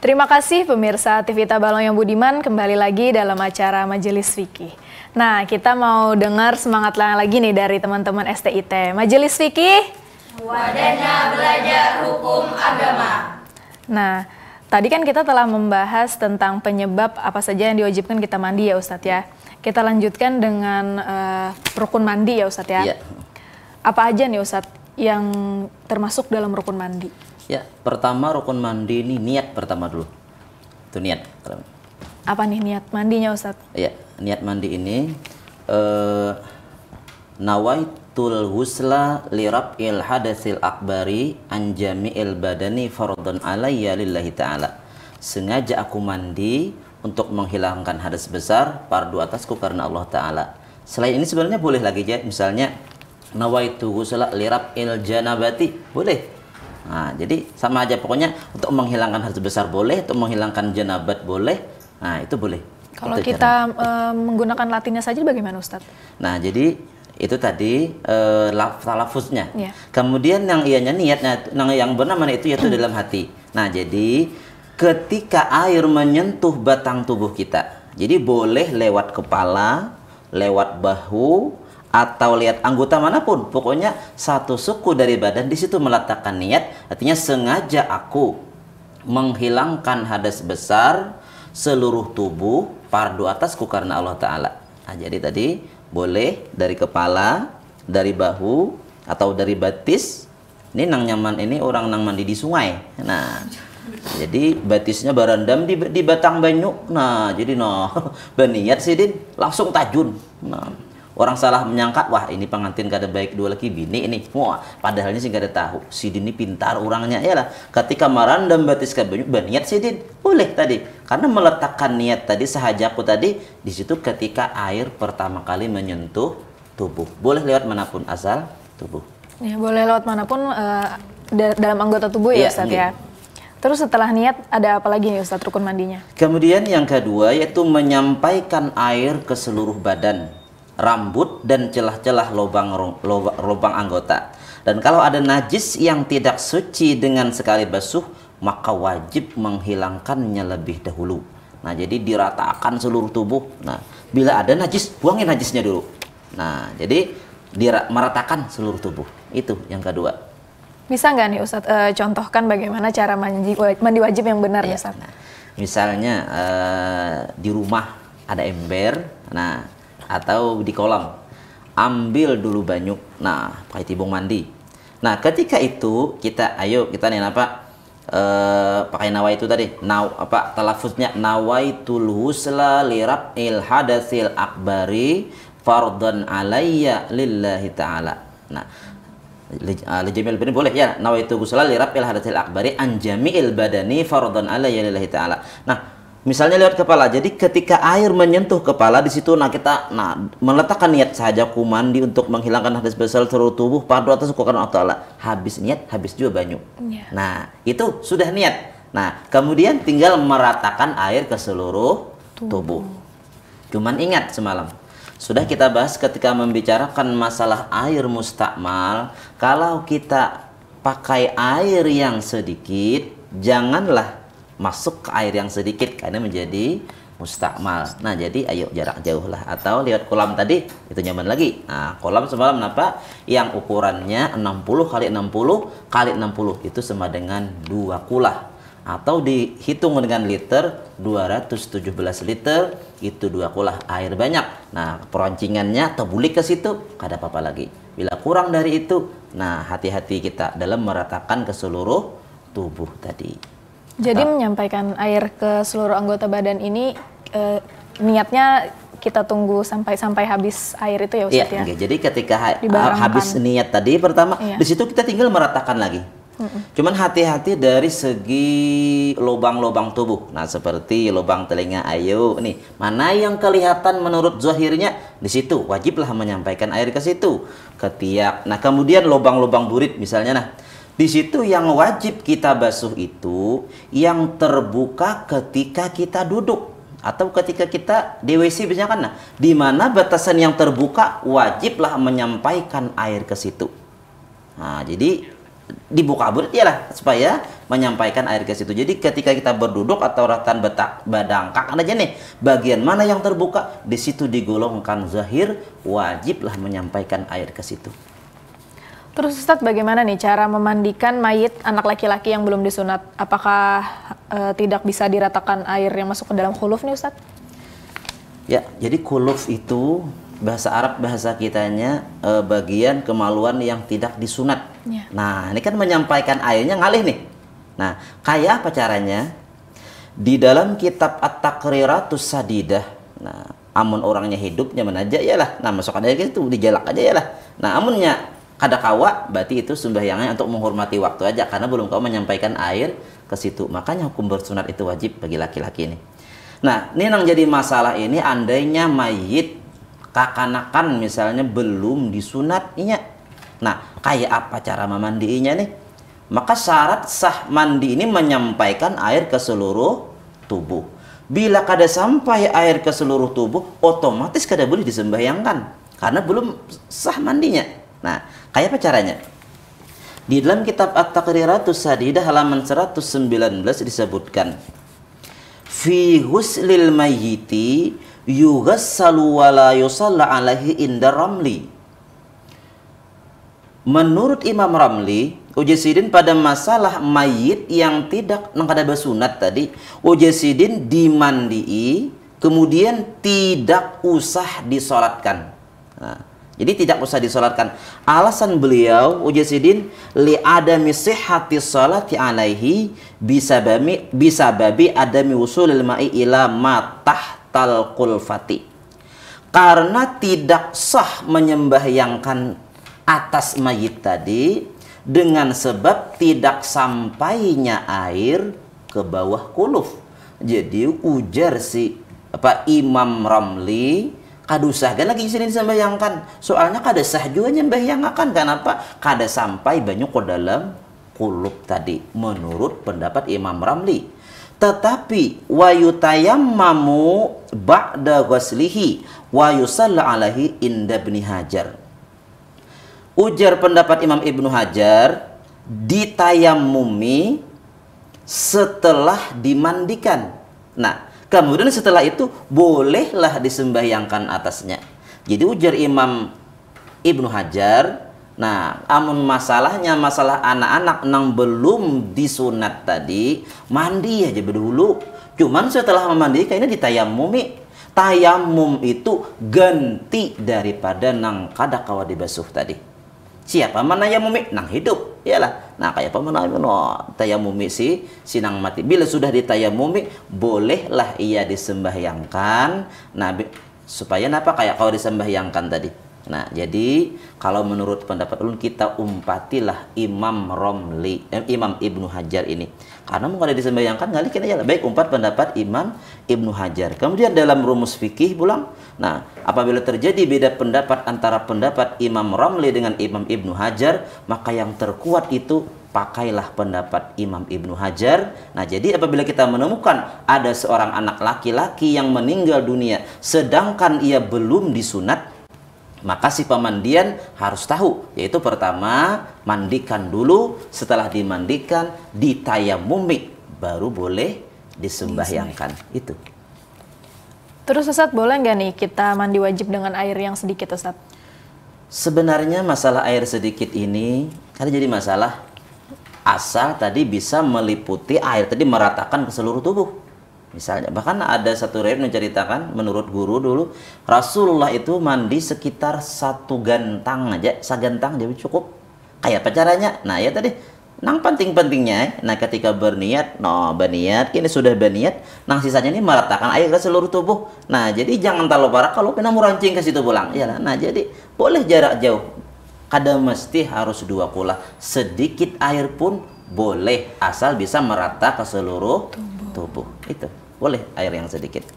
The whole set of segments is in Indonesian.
Terima kasih pemirsa TV Tabalong yang budiman, kembali lagi dalam acara Majelis Fikih. Nah, kita mau dengar semangat lagi nih dari teman-teman STIT. Majelis Fikih, wadahnya belajar hukum agama. Nah, tadi kan kita telah membahas tentang penyebab apa saja yang diwajibkan kita mandi ya Ustadz ya. Kita lanjutkan dengan rukun mandi ya Ustadz ya. Iya. Apa aja nih Ustadz yang termasuk dalam rukun mandi? Ya, pertama rukun mandi ini niat pertama dulu. Itu niat. Apa nih niat mandinya Ustadz? Ya, niat mandi ini nawaitul husla lirab'il hadasil akbari an jami'il badani fardun alayya lillahi ta'ala. Sengaja aku mandi untuk menghilangkan hadas besar fardu atasku karena Allah Ta'ala. Selain ini sebenarnya boleh lagi ya, misalnya nawaitu husla lirab'il janabati, boleh. Nah, jadi sama aja pokoknya untuk menghilangkan hadas besar boleh, untuk menghilangkan janabat boleh. Nah, itu boleh. Kalau itu kita menggunakan latinnya saja bagaimana Ustadz? Nah, jadi itu tadi talafuznya. Ya. Kemudian yang ianya niatnya, yang bernama itu yaitu dalam hati. Nah, jadi ketika air menyentuh batang tubuh kita, jadi boleh lewat kepala, lewat bahu, atau lihat anggota manapun, pokoknya satu suku dari badan di situ meletakkan niat, artinya sengaja aku menghilangkan hadas besar seluruh tubuh fardu atasku karena Allah Ta'ala. Nah, jadi tadi boleh dari kepala, dari bahu, atau dari batis. Ini nang nyaman ini orang nang mandi di sungai. Nah, jadi batisnya barandam di batang banyu. Nah, jadi beniat sidin langsung tajun. Nah, orang salah menyangka, wah ini pengantin kada baik dua laki bini ini. Wah, padahalnya sih kada tahu. Sidin ini pintar orangnya ya lah. Ketika marandam batis ke banyu, beniat sidin boleh tadi. Karena meletakkan niat tadi sahajaku tadi di situ ketika air pertama kali menyentuh tubuh. Boleh lewat manapun asal tubuh. Ya, boleh lewat manapun dalam anggota tubuh ya Ustadz ya. Terus setelah niat ada apa lagi nih Ustadz rukun mandinya? Kemudian yang kedua yaitu menyampaikan air ke seluruh badan, rambut dan celah-celah lubang anggota. Dan kalau ada najis yang tidak suci dengan sekali basuh, maka wajib menghilangkannya lebih dahulu. Nah, jadi diratakan seluruh tubuh. Nah, bila ada najis, buangin najisnya dulu. Nah, jadi meratakan seluruh tubuh. Itu yang kedua. Bisa nggak nih Ustadz contohkan bagaimana cara mandi wajib yang benar ya, Ustadz? Nah, misalnya di rumah ada ember, nah atau di kolam, ambil dulu banyu, nah pakai tibung mandi. Nah, ketika itu kita nih pakai nawa itu tadi, talafuznya nawaitul husla lirab'il hadasil akbari fardhan alayya lillahi ta'ala. Nah, lijamil badani boleh ya, nawaitu husla lirab'il hadasil akbari an jami'il badani fardhan alayya lillahi ta'ala. Nah, misalnya lewat kepala, jadi ketika air menyentuh kepala di situ, kita meletakkan niat saja aku mandi untuk menghilangkan hadas besar seluruh tubuh fardu atas karena Allah Ta'ala. Habis niat, habis juga banyu. Ya. Nah, itu sudah niat. Nah, kemudian tinggal meratakan air ke seluruh tubuh. Cuman ingat semalam, sudah kita bahas ketika membicarakan masalah air mustakmal, kalau kita pakai air yang sedikit, janganlah masuk ke air yang sedikit karena menjadi mustakmal. Nah, jadi ayo jarak jauh lah, atau lewat kolam tadi itu nyaman lagi. Nah, kolam semalam yang ukurannya 60 kali 60 kali 60 itu sama dengan 2 kulah, atau dihitung dengan liter 217 liter itu 2 kulah air banyak. Nah, perancingannya terbulik ke situ kada apa-apa lagi. Bila kurang dari itu, nah hati-hati kita dalam meratakan ke seluruh tubuh tadi. Jadi menyampaikan air ke seluruh anggota badan ini niatnya kita tunggu sampai habis air itu ya Ustadz ya? Iya, jadi ketika habis niat tadi pertama, di situ kita tinggal meratakan lagi. Cuman hati-hati dari segi lubang-lubang tubuh. Nah, seperti lubang telinga, nih mana yang kelihatan menurut zahirnya, di situ wajiblah menyampaikan air ke situ. Ketiak. Nah, kemudian lubang-lubang burit misalnya, di situ yang wajib kita basuh itu yang terbuka ketika kita duduk atau ketika kita di WC misalnya kan. Nah, di mana batasan yang terbuka wajiblah menyampaikan air ke situ. Nah, jadi dibuka bulat ialah supaya menyampaikan air ke situ. Jadi ketika kita berduduk atau ratan badangkak aja nih, bagian mana yang terbuka di situ digolongkan zahir, wajiblah menyampaikan air ke situ. Terus Ustadz, bagaimana nih cara memandikan mayit anak laki-laki yang belum disunat? Apakah tidak bisa diratakan air yang masuk ke dalam khuluf nih Ustadz? Ya, jadi khuluf itu bahasa Arab, bahasa kitanya bagian kemaluan yang tidak disunat. Ya. Nah, ini kan menyampaikan airnya ngalih nih. Nah, kayak apa caranya? Di dalam kitab At-Taqriratus Sadidah, nah, amun orangnya hidupnya menaja yalah, nah masukkan air itu dijalak aja yalah. Nah, amunnya kada kawa, berarti itu sembahyangnya untuk menghormati waktu aja karena belum kau menyampaikan air ke situ. Makanya hukum bersunat itu wajib bagi laki-laki ini. Nah, ini yang jadi masalah ini andainya mayit kakanakan misalnya belum disunat inya. Nah, kayak apa cara memandiinya nih? Maka syarat sah mandi ini menyampaikan air ke seluruh tubuh. Bila kada sampai air ke seluruh tubuh, otomatis kada boleh disembahyangkan karena belum sah mandinya. Nah, kayak apa caranya? Di dalam kitab At-Taqriratus Sadidah halaman 119 disebutkan, fi huslil mayyiti yughassalu wa la yusalla alaihi inda ramli. Menurut Imam Ramli, ujisidin pada masalah mayit yang tidak kada bersunat tadi, ujisidin dimandii kemudian tidak usah disolatkan. Nah, jadi tidak usah disolatkan. Alasan beliau ujisidin li adami sihhati sholati alaihi bisa babi adami usulil ma'i ila ma tahtal qulfati. Karena tidak sah menyembahyangkan atas mayit tadi dengan sebab tidak sampainya air ke bawah kuluf. Jadi ujar si Imam Ramli, kada usah kan lagi sini disembahyangkan. Soalnya kada sah juga nyembahyangkan. Kenapa? Kada sampai banyak ke dalam kulub tadi menurut pendapat Imam Ramli. Tetapi wa yutayammamu ba'da ghuslihi wa yusalla alaihi inda Ibnu Hajar. Ujar pendapat Imam Ibnu Hajar, ditayamumi setelah dimandikan. Nah, kemudian setelah itu bolehlah disembahyangkan atasnya. Jadi ujar Imam Ibnu Hajar, nah, amun masalahnya masalah anak-anak yang belum disunat tadi, mandi aja dulu. Cuman setelah memandikan ini ditayamumi. Tayamum itu ganti daripada nang kada kawa dibasuh tadi. Siapa mana yang mumi nang hidup, iyalah. Nah, kayak apa mana tayamumi si nang mati. Bila sudah ditayamumi, bolehlah ia disembahyangkan. Nah, supaya napa kayak kau disembahyangkan tadi. Nah, jadi kalau menurut pendapat ulun kita umpatilah Imam Ramli, Imam Ibnu Hajar ini. Karena mau kada disembahyangkan ngalikin aja. Baik umpat pendapat Imam Ibnu Hajar. Kemudian dalam rumus fikih pulang. Nah, apabila terjadi beda pendapat antara pendapat Imam Ramli dengan Imam Ibnu Hajar, maka yang terkuat itu pakailah pendapat Imam Ibnu Hajar. Nah, jadi apabila kita menemukan ada seorang anak laki-laki yang meninggal dunia sedangkan ia belum disunat, maka si pemandian harus tahu, yaitu pertama mandikan dulu, setelah dimandikan ditayamumi, baru boleh disembahyangkan. Itu. Terus Ustadz, boleh nggak nih kita mandi wajib dengan air yang sedikit Ustadz? Sebenarnya masalah air sedikit ini kan jadi masalah asal tadi bisa meliputi air tadi meratakan ke seluruh tubuh. Misalnya, bahkan ada satu riwayat menceritakan menurut guru dulu, Rasulullah itu mandi sekitar 1 gantang aja, sagantang jadi cukup. Kayak apa caranya? Nah, ya tadi nang penting-pentingnya, nah ketika berniat, berniat, kini sudah berniat, nang sisanya ini meratakan air ke seluruh tubuh. Nah, jadi jangan terlalu parah kalau kena murancing ke situ pulang. Iyalah. Nah, jadi boleh jarak jauh. Kada mesti harus 2 kula. Sedikit air pun boleh asal bisa merata ke seluruh tubuh. Itu. Boleh air yang sedikit.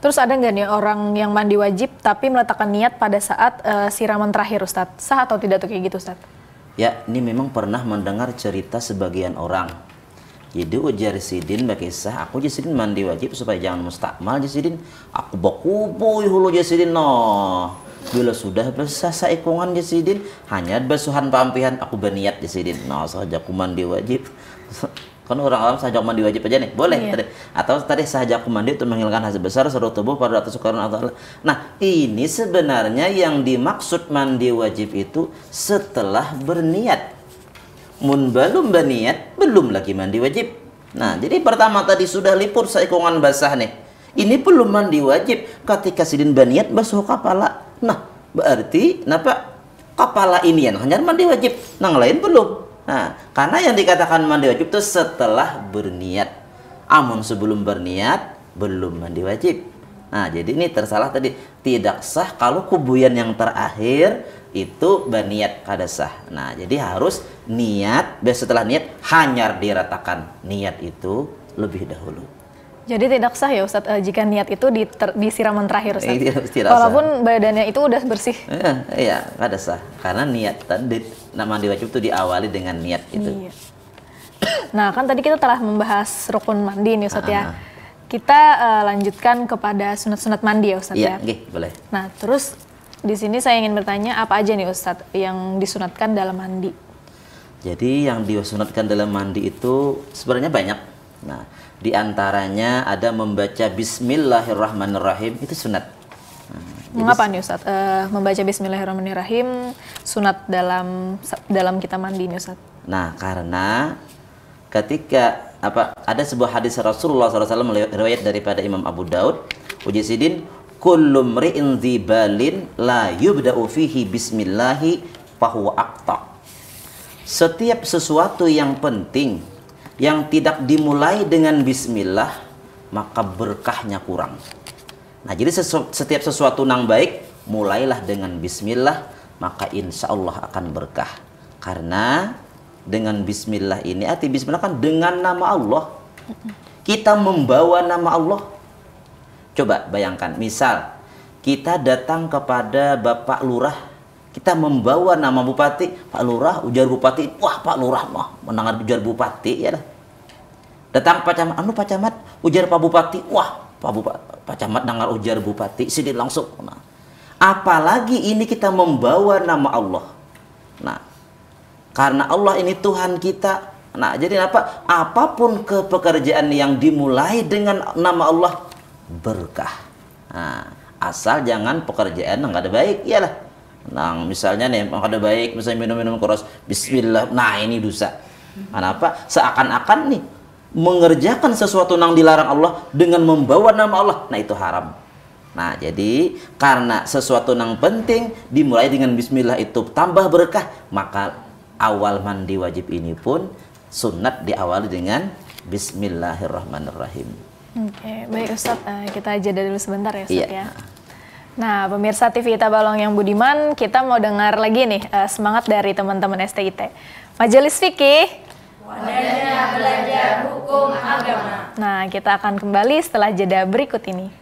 Terus ada nggak nih orang yang mandi wajib tapi meletakkan niat pada saat siraman terakhir Ustadz? Sah atau tidak tuh kayak gitu Ustadz? Ya, ini memang pernah mendengar cerita sebagian orang. Jadi ujar Sidin bakisah, aku Sidin mandi wajib supaya jangan mustakmal Sidin. Aku bakuboy hulu Sidin no. Bila sudah basah saikungan jasidin, hanya basuhan pampihan aku berniat jasidin. Nah, saja aku mandi wajib. Kan orang awam saja mandi wajib aja nih, boleh tadi. Atau tadi saja aku mandi untuk menghilangkan hadas besar seluruh tubuh pada atas sukaran Allah. Nah, ini sebenarnya yang dimaksud mandi wajib itu setelah berniat. Mun belum berniat, belum lagi mandi wajib. Nah, jadi pertama tadi sudah lipur saikungan basah nih. Ini belum mandi wajib. Ketika sidin berniat basuh kepala. Nah, berarti kenapa kepala ini yang hanya mandi wajib, nang lain belum. Nah, karena yang dikatakan mandi wajib itu setelah berniat. Amun sebelum berniat belum mandi wajib. Nah, jadi ini tersalah tadi, tidak sah kalau kubuyan yang terakhir itu berniat kada sah. Nah, jadi harus niat, setelah niat hanyar diratakan niat itu lebih dahulu. Jadi tidak sah ya Ustadz jika niat itu di siraman terakhir Ustadz. Tidak walaupun badannya itu udah bersih. Iya, kada sah. Karena niat tadi mandi wajib itu diawali dengan niat itu. Iya. Nah, kan tadi kita telah membahas rukun mandi nih Ustadz ya. Kita lanjutkan kepada sunat-sunat mandi ya Ustadz ya. Iya, boleh. Nah, terus di sini saya ingin bertanya apa aja nih Ustadz yang disunatkan dalam mandi? Jadi yang disunatkan dalam mandi itu sebenarnya banyak. Nah, di antaranya ada membaca Bismillahirrahmanirrahim, itu sunat. Mengapa nih Ustadz membaca Bismillahirrahmanirrahim sunat dalam kita mandi nih Ustadz? Nah, karena ketika ada sebuah hadis Rasulullah SAW riwayat daripada Imam Abu Daud, ujisidin kullu mri'in dzibalin la yubda'u fihi bismillahi fahuwa aqta. Setiap sesuatu yang penting yang tidak dimulai dengan bismillah, maka berkahnya kurang. Nah, jadi setiap sesuatu yang baik, mulailah dengan bismillah, maka insya Allah akan berkah. Karena dengan bismillah ini, arti bismillah kan dengan nama Allah. Kita membawa nama Allah. Coba bayangkan, misal kita datang kepada Bapak Lurah, kita membawa nama bupati, Pak Lurah, ujar bupati, wah Pak Lurah mah mendengar ujar bupati ya lah. Datang Pak Camat, Pak Camat, ujar Pak Bupati, wah Pak Camat dengar ujar bupati, sidin langsung. Nah, apalagi ini kita membawa nama Allah. Nah, karena Allah ini Tuhan kita. Nah, jadi apapun pekerjaan yang dimulai dengan nama Allah berkah. Nah, asal jangan pekerjaan yang nggak ada baik, iyalah. Nah, misalnya nih, ada baik, misalnya minum-minum keras, bismillah, nah ini dosa. Kenapa? Seakan-akan nih, mengerjakan sesuatu yang dilarang Allah dengan membawa nama Allah, nah itu haram. Nah, jadi karena sesuatu yang penting dimulai dengan bismillah itu tambah berkah, maka awal mandi wajib ini pun sunat diawali dengan bismillahirrahmanirrahim. Oke, baik Ustadz, kita jeda dulu sebentar ya Ustadz ya. Nah, pemirsa TV Ita Balong yang budiman, kita mau dengar lagi nih semangat dari teman-teman STIT. Majelis Fikih, wadahnya belajar hukum agama. Nah, kita akan kembali setelah jeda berikut ini.